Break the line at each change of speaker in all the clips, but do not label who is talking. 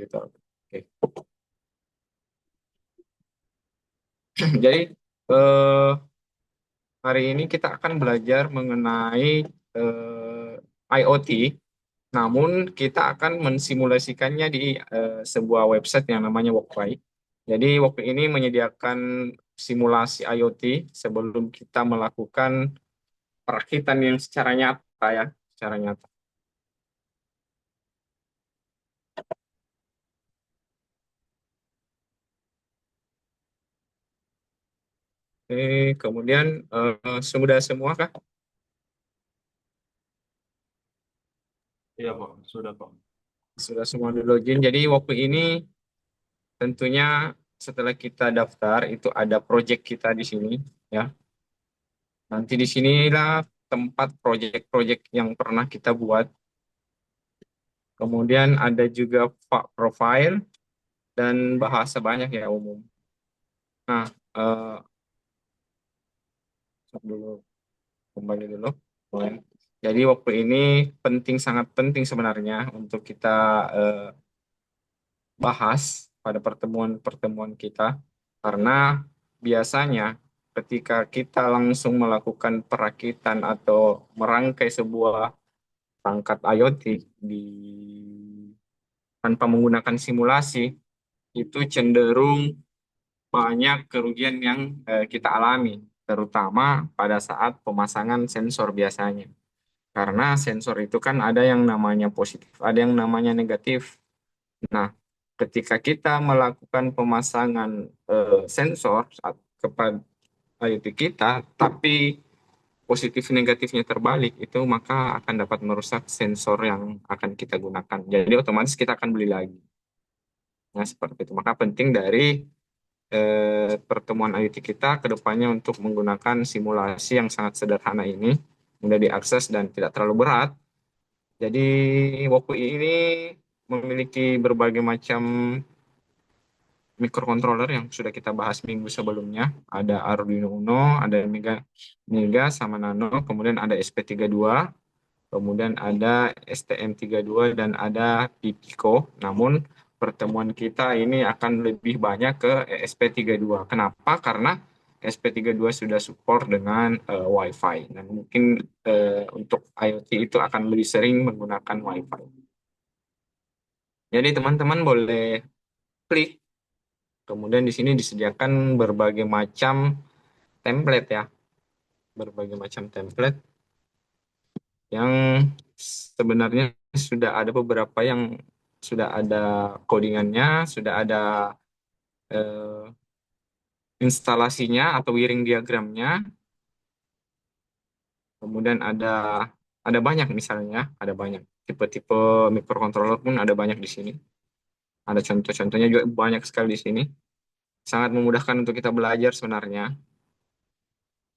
gitu. Oke. Jadi eh, hari ini kita akan belajar mengenai IoT, namun kita akan mensimulasikannya di sebuah website yang namanya WalkMe. Jadi WalkMe ini menyediakan simulasi IoT sebelum kita melakukan perakitan yang secara nyata ya, secara nyata. Kemudian sudah semua kah?
Iya, Pak. Sudah, Pak.
Sudah semua di login. Jadi waktu ini tentunya setelah kita daftar itu ada project kita di sini ya. Nanti di sinilah tempat project-project yang pernah kita buat. Kemudian ada juga profile dan bahasa banyak ya umum. Nah, eh, dulu kembali dulu. Boleh. Jadi waktu ini penting sangat penting sebenarnya untuk kita eh, bahas pada pertemuan-pertemuan kita karena biasanya ketika kita langsung melakukan perakitan atau merangkai sebuah perangkat IoT di tanpa menggunakan simulasi itu cenderung banyak kerugian yang kita alami terutama pada saat pemasangan sensor biasanya karena sensor itu kan ada yang namanya positif ada yang namanya negatif. Nah, ketika kita melakukan pemasangan sensor kepada IoT kita, tapi positif negatifnya terbalik, itu maka akan dapat merusak sensor yang akan kita gunakan. Jadi otomatis kita akan beli lagi. Nah, seperti itu. Maka penting dari pertemuan IoT kita ke depannya untuk menggunakan simulasi yang sangat sederhana ini, mudah diakses dan tidak terlalu berat. Jadi, Woku ini memiliki berbagai macam microcontroller yang sudah kita bahas minggu sebelumnya. Ada Arduino Uno, ada Mega, Mega sama Nano, kemudian ada SP32, kemudian ada STM32 dan ada Pipico. Namun pertemuan kita ini akan lebih banyak ke ESP32. Kenapa? Karena SP32 sudah support dengan Wi-Fi dan mungkin untuk IoT itu akan lebih sering menggunakan Wi-Fi. Jadi teman-teman boleh klik. Kemudian di sini disediakan berbagai macam template ya, berbagai macam template yang sebenarnya sudah ada beberapa yang sudah ada codingannya, sudah ada eh, instalasinya atau wiring diagramnya, kemudian ada banyak misalnya, ada banyak tipe-tipe microcontroller pun ada banyak di sini. Ada contoh-contohnya juga banyak sekali di sini. Sangat memudahkan untuk kita belajar sebenarnya.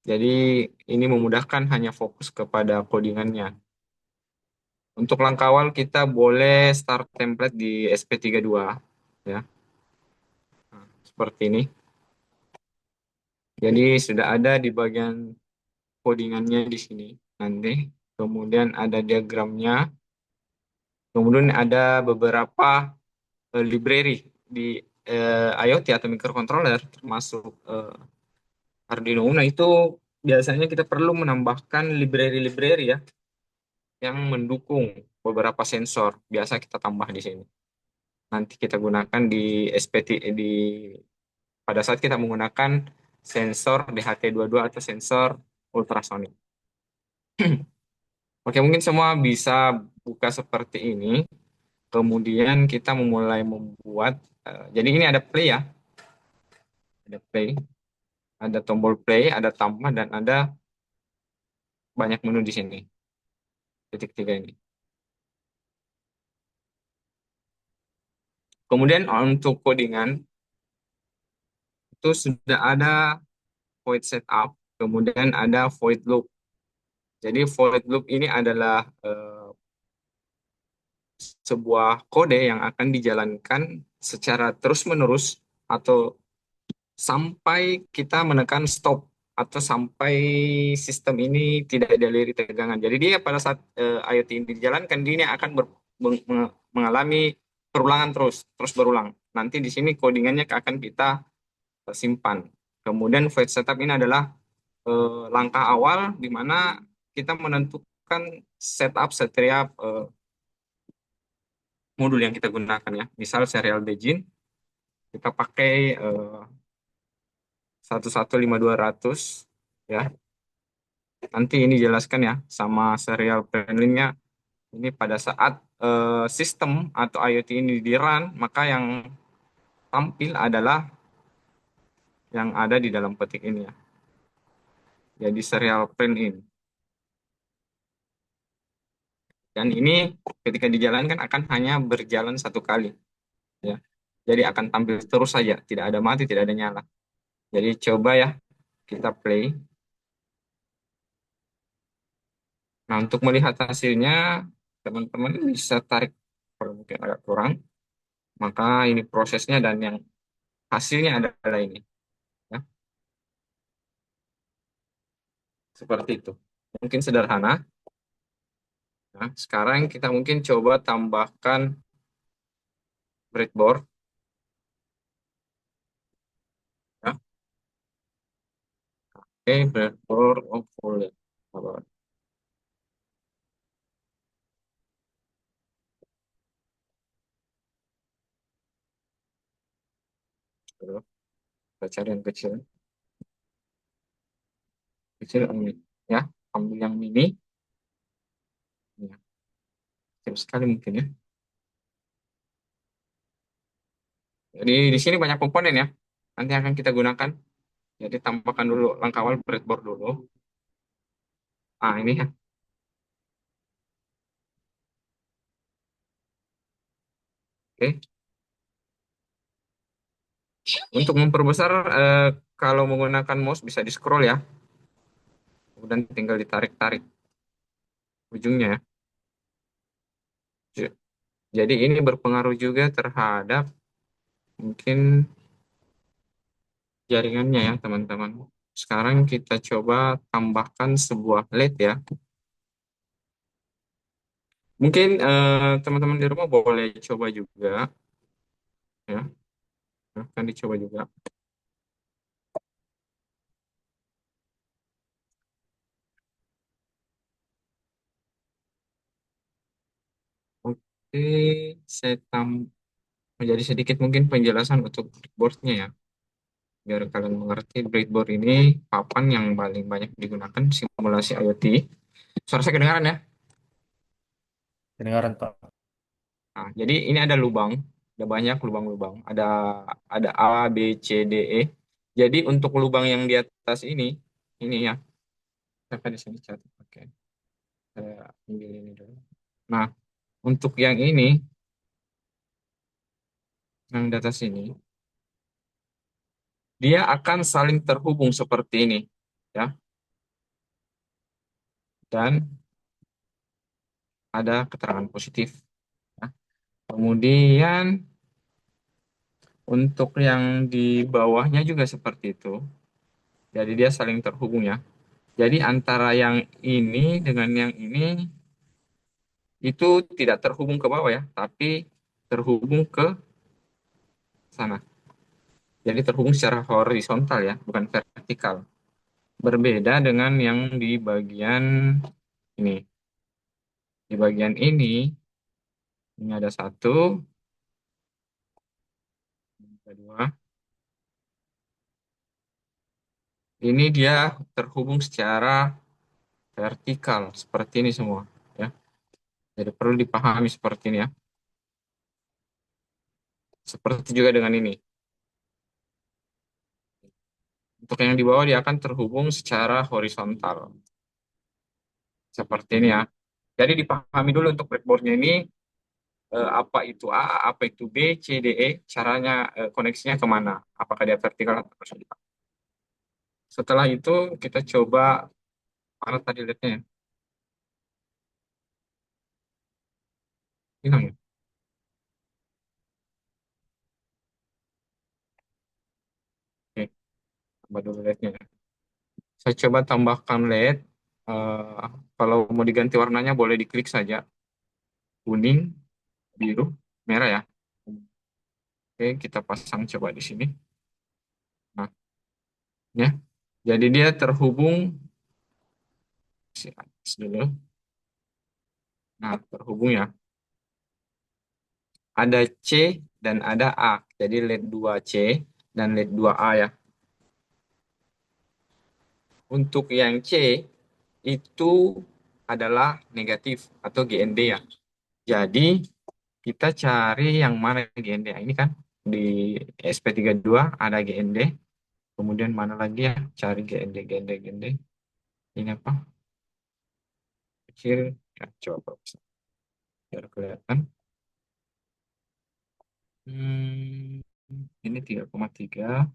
Jadi ini memudahkan hanya fokus kepada codingannya. Untuk langkah awal kita boleh start template di SP32 ya. Nah, seperti ini. Jadi sudah ada di bagian codingannya di sini nanti. Kemudian ada diagramnya. Kemudian ada beberapa library di IoT atau microcontroller termasuk Arduino Uno itu biasanya kita perlu menambahkan library-library ya yang mendukung beberapa sensor. Biasa kita tambah di sini. Nanti kita gunakan di SPT di pada saat kita menggunakan sensor DHT22 atau sensor ultrasonik. Oke, mungkin semua bisa buka seperti ini. Kemudian kita memulai membuat. Jadi ini ada play ya, ada play, ada tombol play, ada tambah dan ada banyak menu di sini. Titik tiga ini. Kemudian untuk codingan itu sudah ada void setup, kemudian ada void loop. Jadi void loop ini adalah sebuah kode yang akan dijalankan secara terus-menerus atau sampai kita menekan stop atau sampai sistem ini tidak ada lirik tegangan. Jadi dia pada saat IoT ini dijalankan, dia akan mengalami perulangan terus berulang. Nanti di sini codingannya akan kita simpan. Kemudian void setup ini adalah langkah awal di mana kita menentukan setup setiap modul yang kita gunakan ya. Misal serial Dejin, kita pakai 115200 ya. Nanti ini jelaskan ya sama serial planning-nya. Ini pada saat sistem atau IoT ini di run, maka yang tampil adalah yang ada di dalam petik ini ya. Jadi serial print in. Dan ini ketika dijalankan akan hanya berjalan satu kali ya. Jadi akan tampil terus saja, tidak ada mati, tidak ada nyala. Jadi coba ya kita play. Nah, untuk melihat hasilnya, teman-teman bisa tarik kalau mungkin agak kurang. Maka ini prosesnya dan yang hasilnya adalah ini. Ya, seperti itu. Mungkin sederhana. Nah, sekarang kita mungkin coba tambahkan breadboard. Ya. Oke, breadboard oh, full ya. Sabar. Dulu. Kita cari yang kecil. Kecil ini. Ya, ambil yang mini. Ya, kecil sekali mungkin ya. Jadi di sini banyak komponen ya. Nanti akan kita gunakan. Jadi tambahkan dulu langkah awal breadboard dulu. Ah, ini ya. Oke. Untuk memperbesar kalau menggunakan mouse bisa di scroll ya. Kemudian tinggal ditarik-tarik ujungnya ya. J- Jadi ini berpengaruh juga terhadap mungkin jaringannya ya teman-teman. Sekarang kita coba tambahkan sebuah LED ya. Mungkin teman-teman di rumah boleh coba juga ya. Akan dicoba juga. Oke, saya menjadi sedikit mungkin penjelasan untuk breadboardnya ya. Biar kalian mengerti breadboard ini papan yang paling banyak digunakan simulasi IoT. Suara saya kedengaran ya?
Kedengaran, Pak.
Nah, jadi ini ada lubang, ada banyak lubang-lubang. Ada A, B, C, D, E. Jadi untuk lubang yang di atas ini ya, saya di sini catat. Oke, saya ambil ini dulu. Nah, untuk yang ini, yang di atas ini, dia akan saling terhubung seperti ini, ya. Dan ada keterangan positif. Ya. Kemudian untuk yang di bawahnya juga seperti itu. Jadi dia saling terhubung ya. Jadi antara yang ini dengan yang ini itu tidak terhubung ke bawah ya, tapi terhubung ke sana. Jadi terhubung secara horizontal ya, bukan vertikal. Berbeda dengan yang di bagian ini. Di bagian ini ada satu, kedua. Ini dia terhubung secara vertikal seperti ini semua ya. Jadi perlu dipahami seperti ini ya. Seperti juga dengan ini. Untuk yang di bawah dia akan terhubung secara horizontal. Seperti ini ya. Jadi dipahami dulu untuk breadboardnya ini apa itu A, apa itu B, C, D, E, caranya koneksinya kemana? Apakah dia vertikal atau horizontal? Setelah itu kita coba mana tadi lihatnya ya? Hilang ya? Oke, tambah dulu LED-nya ya. Saya coba tambahkan LED. Eh, kalau mau diganti warnanya boleh diklik saja. Kuning, biru, merah ya. Oke, kita pasang coba di sini. Nah, ya. Jadi dia terhubung si atas dulu. Nah, terhubung ya. Ada C dan ada A. Jadi LED 2C dan LED 2A ya. Untuk yang C itu adalah negatif atau GND ya. Jadi kita cari yang mana GND. Nah, ini kan di SP32 ada GND. Kemudian mana lagi ya? Cari GND, GND, GND. Ini apa? Kecil. Ya, coba biar kelihatan. Hmm, ini 3,3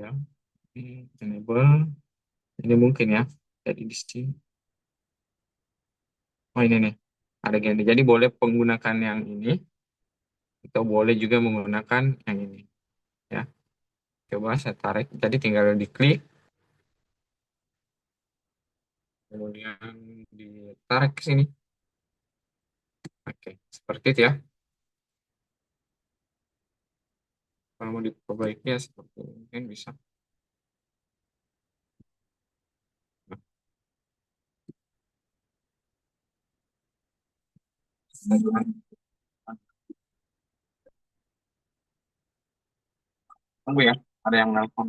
ya. Ini enable. Ini mungkin ya. Jadi di sini. Oh ini nih. Ada GND. Jadi boleh menggunakan yang ini atau boleh juga menggunakan yang ini. Ya. Coba saya tarik. Jadi tinggal diklik. Kemudian ditarik ke sini. Oke. Seperti itu ya. Kalau mau diperbaiki ya seperti ini. Mungkin bisa. Nah, tunggu ya. Ada yang nelpon.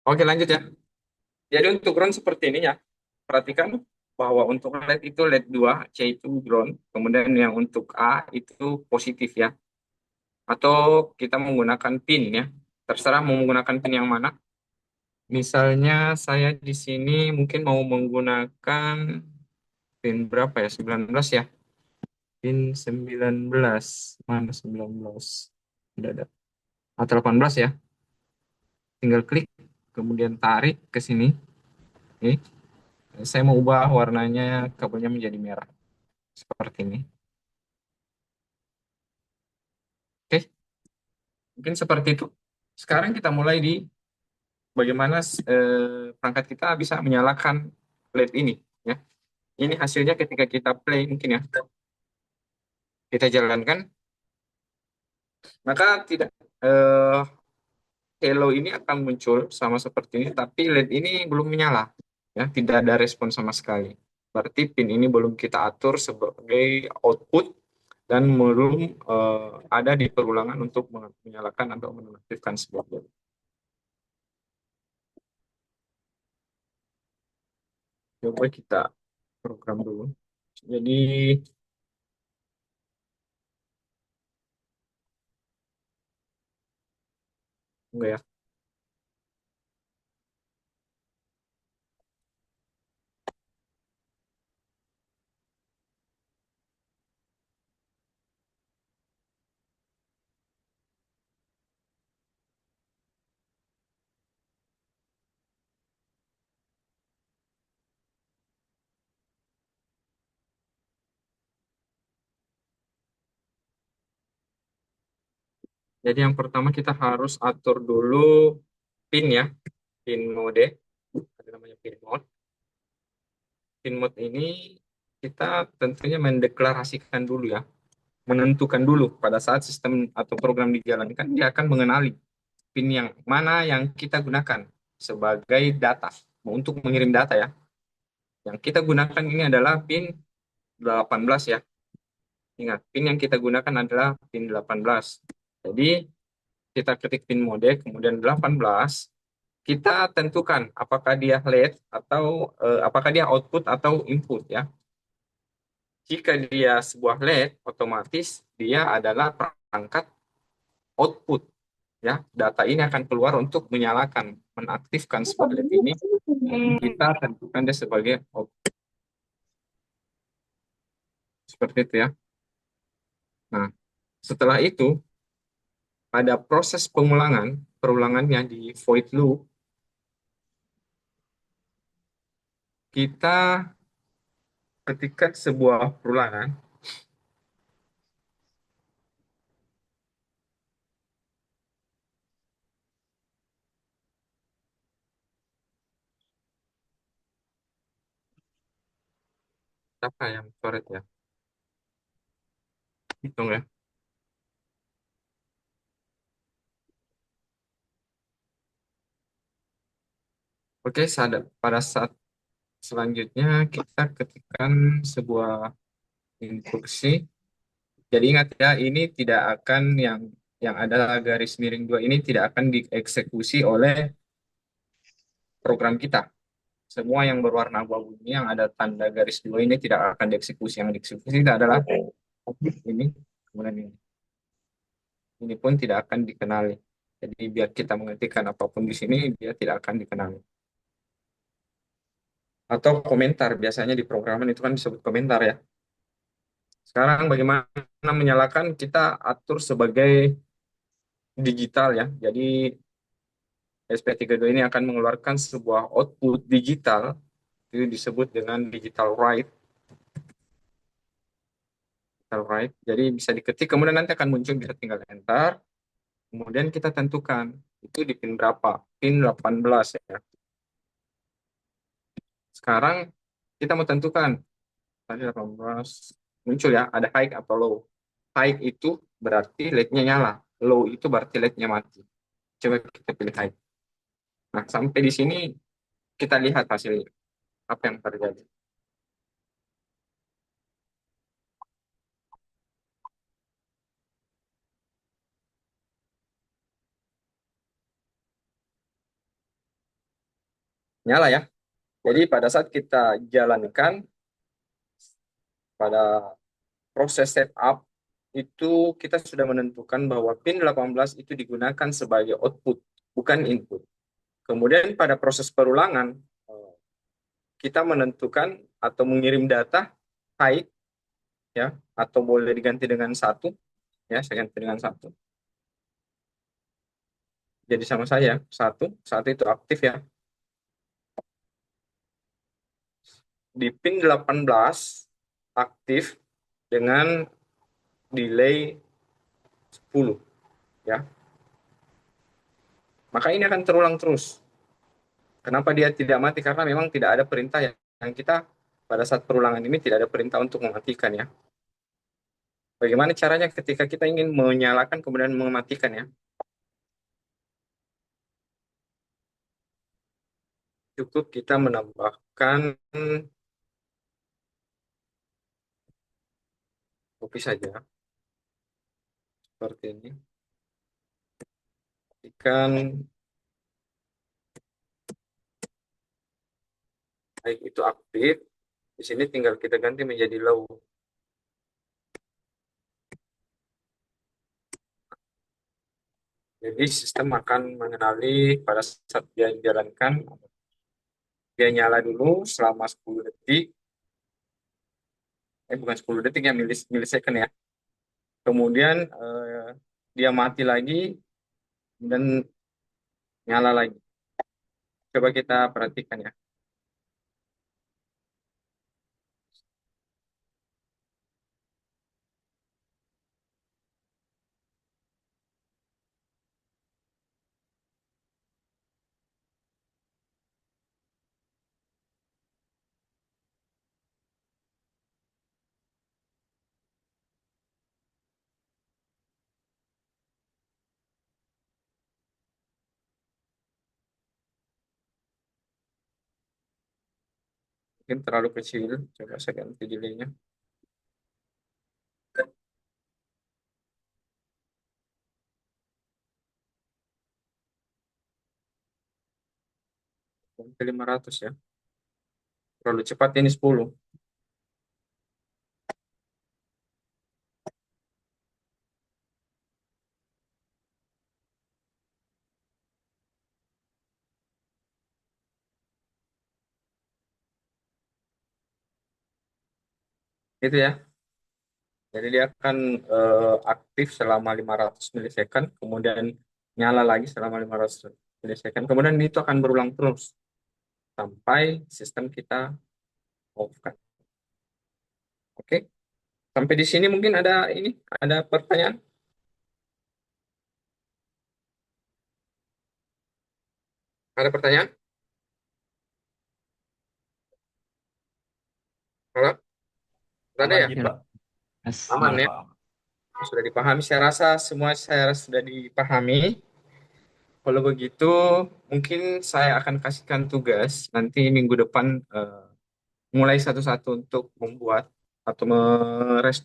Oke lanjut ya. Jadi untuk ground seperti ini ya. Perhatikan bahwa untuk LED itu LED 2, C itu ground. Kemudian yang untuk A itu positif ya. Atau kita menggunakan pin ya. Terserah mau menggunakan pin yang mana. Misalnya saya di sini mungkin mau menggunakan pin berapa ya? 19 ya. Pin 19. Mana 19? Tidak ada. Atau 18 ya. Tinggal klik, kemudian tarik ke sini. Oke. Saya mau ubah warnanya kabelnya menjadi merah. Seperti ini. Oke. Mungkin seperti itu. Sekarang kita mulai di bagaimana perangkat kita bisa menyalakan LED ini. Ya. Ini hasilnya ketika kita play mungkin ya. Kita jalankan. Maka tidak eh, Hello ini akan muncul sama seperti ini, tapi LED ini belum menyala. Ya, tidak ada respon sama sekali. Berarti pin ini belum kita atur sebagai output dan belum ada di perulangan untuk menyalakan atau menonaktifkan sebuah LED. Coba kita program dulu. Jadi enggak ya. Jadi yang pertama kita harus atur dulu pin ya, pin mode. Ada namanya pin mode. Pin mode ini kita tentunya mendeklarasikan dulu ya, menentukan dulu pada saat sistem atau program dijalankan dia akan mengenali pin yang mana yang kita gunakan sebagai data untuk mengirim data ya. Yang kita gunakan ini adalah pin 18 ya. Ingat, pin yang kita gunakan adalah pin 18. Jadi kita ketik pin mode kemudian 18, kita tentukan apakah dia LED atau apakah dia output atau input ya. Jika dia sebuah LED, otomatis dia adalah perangkat output ya. Data ini akan keluar untuk menyalakan, menaktifkan sebuah LED ini kita tentukan dia sebagai objek seperti itu ya. Nah, setelah itu pada proses perulangannya di void loop, kita ketikkan sebuah perulangan. Apa yang coret ya? Hitung ya. Oke, pada saat selanjutnya kita ketikkan sebuah instruksi. Jadi ingat ya, ini tidak akan yang ada garis miring dua ini tidak akan dieksekusi oleh program kita. Semua yang berwarna abu-abu ini yang ada tanda garis dua ini tidak akan dieksekusi. Yang dieksekusi itu adalah ini, kemudian ini. Ini pun tidak akan dikenali. Jadi biar kita mengetikkan apapun di sini, dia tidak akan dikenali. Atau komentar, biasanya di programan itu kan disebut komentar ya. Sekarang bagaimana menyalakan, kita atur sebagai digital ya. Jadi SP32 ini akan mengeluarkan sebuah output digital, itu disebut dengan digital write. Digital write. Jadi bisa diketik, kemudian nanti akan muncul, kita tinggal enter. Kemudian kita tentukan, itu di pin berapa? Pin 18 ya. Sekarang kita mau tentukan, tadi 18, muncul ya, ada high atau low. High itu berarti LED-nya nyala. Low itu berarti LED-nya mati. Coba kita pilih high. Nah, sampai di sini kita lihat hasilnya. Apa yang terjadi? Nyala ya. Jadi pada saat kita jalankan, pada proses setup, itu kita sudah menentukan bahwa pin 18 itu digunakan sebagai output, bukan input. Kemudian pada proses perulangan, kita menentukan atau mengirim data high ya, atau boleh diganti dengan satu ya, saya ganti dengan satu. Jadi sama saya satu itu aktif ya. Di pin 18 aktif dengan delay 10 ya. Maka ini akan terulang terus. Kenapa dia tidak mati? Karena memang tidak ada perintah yang kita pada saat perulangan ini tidak ada perintah untuk mematikan ya. Bagaimana caranya ketika kita ingin menyalakan kemudian mematikan ya? Cukup kita menambahkan kopi saja seperti ini. Ikan baik itu aktif, di sini tinggal kita ganti menjadi low. Jadi sistem akan mengenali pada saat dia dijalankan, dia nyala dulu selama 10 detik, bukan 10 detik ya, milisecond ya. Kemudian dia mati lagi dan nyala lagi. Coba kita perhatikan ya. Mungkin terlalu kecil, coba saya ganti delaynya. Ganti 500 ya. Terlalu cepat ini 10. Itu ya. Jadi dia akan aktif selama 500 milisecond, kemudian nyala lagi selama 500 milisecond, kemudian itu akan berulang terus sampai sistem kita off kan. Oke, sampai di sini mungkin ada pertanyaan? Ada pertanyaan? Halo? Nggak ada
Aman
ya?
sih,
Ya,
Pak.
Mas.
Aman
Sudah
ya?
paham.
Sudah dipahami. Saya rasa sudah dipahami. Kalau begitu, mungkin saya akan kasihkan tugas nanti minggu depan, mulai satu-satu untuk membuat atau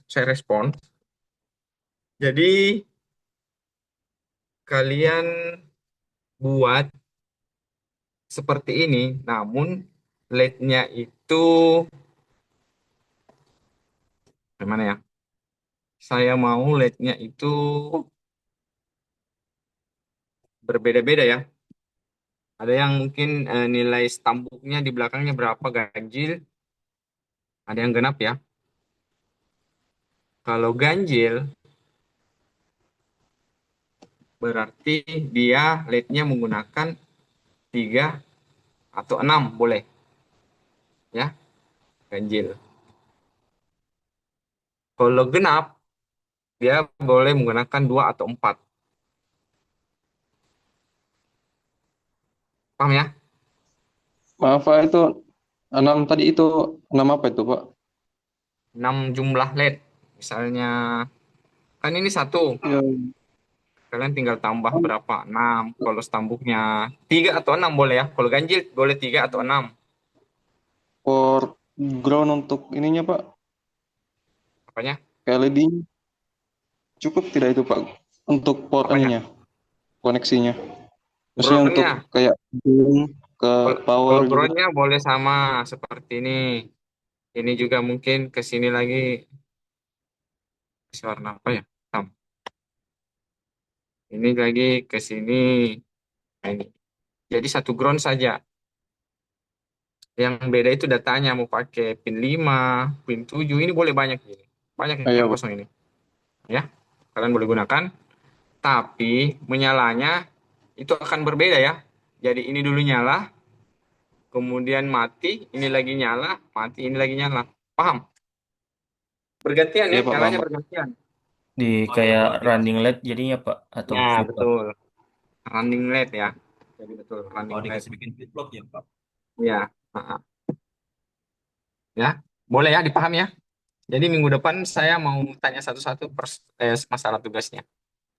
saya respon. Jadi kalian buat seperti ini, namun LED-nya itu gimana ya? Saya mau LED-nya itu berbeda-beda ya. Ada yang mungkin nilai stambuknya di belakangnya berapa ganjil, ada yang genap ya. Kalau ganjil berarti dia LED-nya menggunakan 3 atau 6 boleh ya, ganjil. Kalau genap dia boleh menggunakan 2 atau 4. Paham ya?
Maaf Pak, itu 6 tadi itu 6 apa itu Pak?
6 jumlah LED. Misalnya kan ini satu,
Ya,
kalian tinggal tambah berapa? 6. Kalau stambuknya 3 atau 6 boleh ya. Kalau ganjil boleh 3 atau 6.
for ground untuk ininya Pak,
Apanya?
LED cukup tidak itu Pak untuk port
Apanya?
ininya, koneksinya. Maksudnya untuk
Groundnya.
kayak zoom ke
Kalau
power
kalau
gitu.
groundnya boleh sama seperti ini. Ini juga mungkin ke sini lagi. Kasih warna apa ya? Hitam. Ini lagi ke sini. Nah, ini. Jadi satu ground saja. Yang beda itu datanya mau pakai pin 5, pin 7. Ini boleh banyak ini. Banyak
Iya
yang
Pak.
kosong ini. Ya, kalian boleh gunakan. Tapi menyalanya itu akan berbeda ya. Jadi ini dulu nyala, kemudian mati, ini lagi nyala, mati, ini lagi nyala. Paham? Bergantian
Iya
ya,
Pak, paham
nyalanya
Pak.
bergantian.
Di
Oh iya,
kayak
Pak.
running LED jadinya Pak atau
Ya,
flip Pak.
betul. Running LED ya. Jadi betul,
Oh,
running LED.
dikasih bikin flip flop ya, Pak.
Ya, ya. Boleh ya, dipahami ya. Jadi minggu depan saya mau tanya satu-satu masalah tugasnya.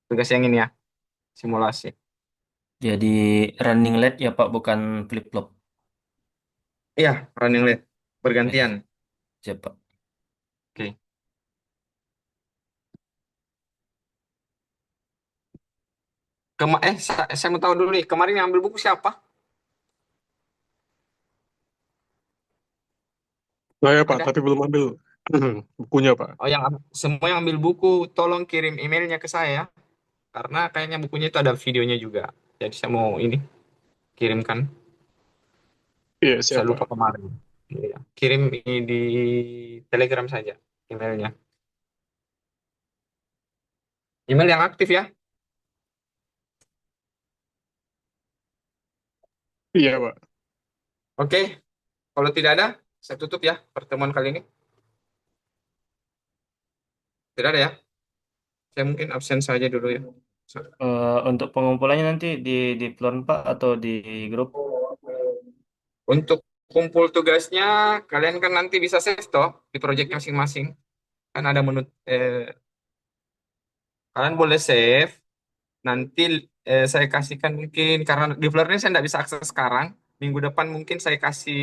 Tugas yang ini ya, simulasi.
Jadi running LED ya Pak, bukan flip flop.
Iya, running LED.
Ya,
Bergantian.
siap Pak.
Oke. Saya mau tahu dulu nih, kemarin yang ambil buku siapa?
Saya Pak,
Ada?
tapi belum ambil bukunya Pak.
Oh, semua yang ambil buku, tolong kirim emailnya ke saya, karena kayaknya bukunya itu ada videonya juga. Jadi saya mau ini kirimkan.
Iya,
Saya
siap Pak.
lupa kemarin. Iya. Kirim di Telegram saja emailnya. Email yang aktif ya.
Iya Pak.
Oke, kalau tidak ada, saya tutup ya pertemuan kali ini. Tidak ada ya. Saya mungkin absen saja dulu ya.
Untuk pengumpulannya nanti di Plon Pak atau di grup?
Untuk kumpul tugasnya, kalian kan nanti bisa save toh di project masing-masing. Kan ada menu, kalian boleh save. Nanti saya kasihkan mungkin, karena di Fleur ini saya tidak bisa akses sekarang. Minggu depan mungkin saya kasih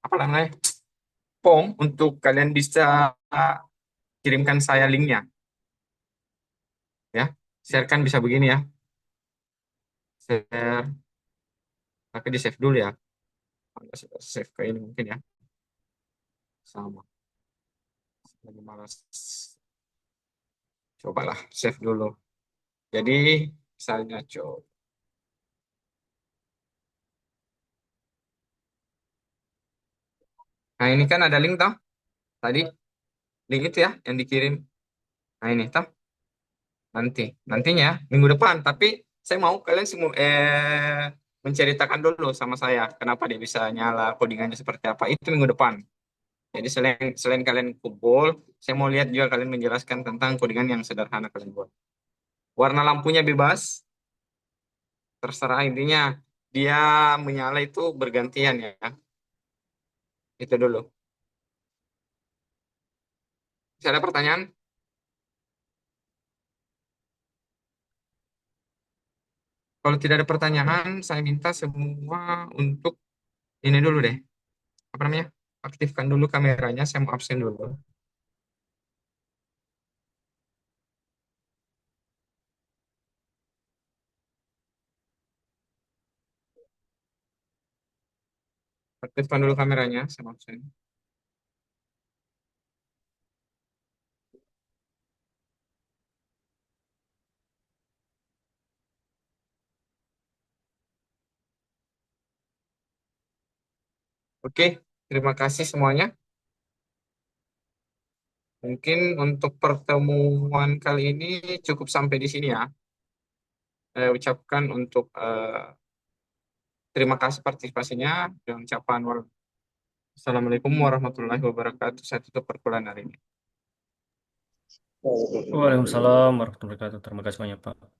apa namanya form untuk kalian bisa kirimkan saya linknya ya. Share kan bisa begini ya. Share, tapi di save dulu ya. Save ke ini mungkin ya. Sama. Lagi malas. Cobalah save dulu. Jadi misalnya coba. Nah ini kan ada link toh tadi. link itu ya yang dikirim. Nah ini tah nantinya minggu depan. Tapi saya mau kalian semua menceritakan dulu sama saya kenapa dia bisa nyala, codingannya seperti apa. Itu minggu depan. Jadi selain selain kalian kumpul, saya mau lihat juga kalian menjelaskan tentang codingan yang sederhana kalian buat. Warna lampunya bebas, terserah intinya dia menyala itu bergantian ya. Itu dulu. Bisa ada pertanyaan? Kalau tidak ada pertanyaan, saya minta semua untuk ini dulu deh. Apa namanya? Aktifkan dulu kameranya, saya mau absen dulu. Aktifkan dulu kameranya, saya mau absen. Oke, terima kasih semuanya. Mungkin untuk pertemuan kali ini cukup sampai di sini ya. Saya ucapkan untuk terima kasih partisipasinya dan ucapan Assalamualaikum warahmatullahi wabarakatuh. Saya tutup perkuliahan hari ini.
Waalaikumsalam warahmatullahi wabarakatuh. Terima kasih banyak, Pak.